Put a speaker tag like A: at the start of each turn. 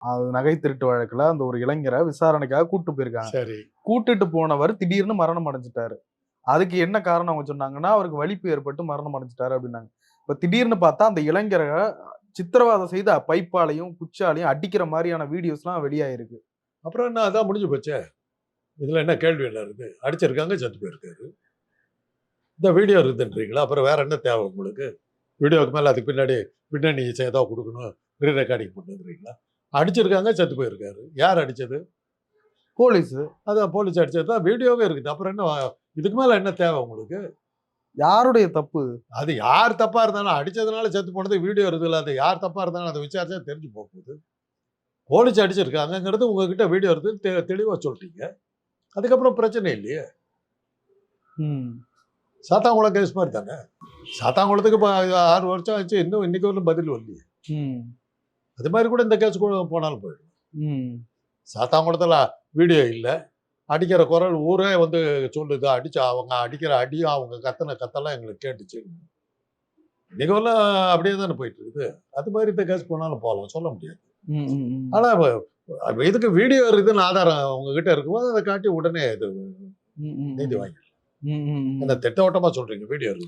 A: அது நகை திருட்டு வழக்குல அந்த ஒரு இளைஞரை விசாரணைக்காக கூட்டு போயிருக்காங்க.
B: சரி.
A: கூட்டிட்டு போனவர் திடீர்னு மரணம் அடைஞ்சிட்டாரு. அதுக்கு என்ன காரணம் அவங்க சொன்னாங்கன்னா, அவருக்கு வலிப்பு ஏற்பட்டு மரணம் அடைஞ்சிட்டாரு அப்படின்னாங்க. இப்ப திடீர்னு பார்த்தா அந்த இளைஞர சித்திரவதை செய்து பைப்பாலையும், குச்சாலையும் அடிக்கிற மாரியான வீடியோஸ்லாம் வெளியாயிருக்கு.
B: அப்புறம் என்ன அதான் முடிஞ்சு போச்சே. இதுல என்ன கேள்வி என்ன இருக்கு? அடிச்சிருக்காங்க, செத்து போயிருக்காரு. இந்த வீடியோ இருக்குதுன்றீங்களா? அப்புறம் வேற என்ன தேவை உங்களுக்கு? வீடியோவுக்கு மேல அதுக்கு பின்னாடி பின்னணி இசை ஏதோ குடுக்கணும், ரீ ரெக்கார்டிங் பண்ணுன்றீங்களா? அடிச்சிருக்காங்க, செத்து போயிருக்காரு. யார் அடிச்சது?
A: போலீஸு.
B: அதான் போலீஸ் அடிச்சது தான் வீடியோவே இருக்குது. அப்புறம் என்ன இதுக்கு மேல என்ன தேவை உங்களுக்கு?
A: யாருடைய தப்பு?
B: அது யார் தப்பா இருந்தாலும் அடிச்சதுனால செத்து போனது வீடியோ இருக்குல்ல. அது யார் தப்பா இருந்தாலும் அத விசாரிச்சா தெரிஞ்சு போகுது. போலீஸ் அடிச்சிருக்காங்கங்கிறது உங்ககிட்ட வீடியோ இருக்குன்னு தெளிவா சொல்லிட்டீங்க. அதுக்கப்புறம் பிரச்சனை இல்லையே.
A: ம்.
B: சாத்தாங்குளம் கேஸ் மாரி தானே. சாத்தாங்குளத்துக்கு 6 வருஷம் ஆச்சு. இன்னும் இன்னைக்கு வரலும் பதில் வரலையே.
A: ம்.
B: அது மாரி கூட இந்த கேஸ் கூட போனாலும் போயிடும்.
A: ம்.
B: சாத்தாங்குளத்துல வீடியோ இல்ல. அடிக்கிற குரல் ஊரே வந்து சொல்லுது. அவங்க அடிக்கிற அடியும், அவங்க கத்துன கத்தெல்லாம் எங்களுக்கு கேட்டுச்சு. இன்னைக்கு வரலும் அப்படியே தானே போயிட்டு இருக்குது. அது மாதிரி இந்த கேஸ் போனாலும் போகலாம். சொல்ல முடியாது.
A: ம். ம்.
B: ஆனா இதுக்கு வீடியோ இருக்குதுன்னு ஆதாரம் உங்ககிட்ட இருக்கும்போது அதை காட்டி உடனே இது
A: ம். ம்.
B: நீதி வாங்கி
A: ம். ம்.
B: என்ன திட்டவட்டமா சொல்றீங்க வீடியோ இருக்கு.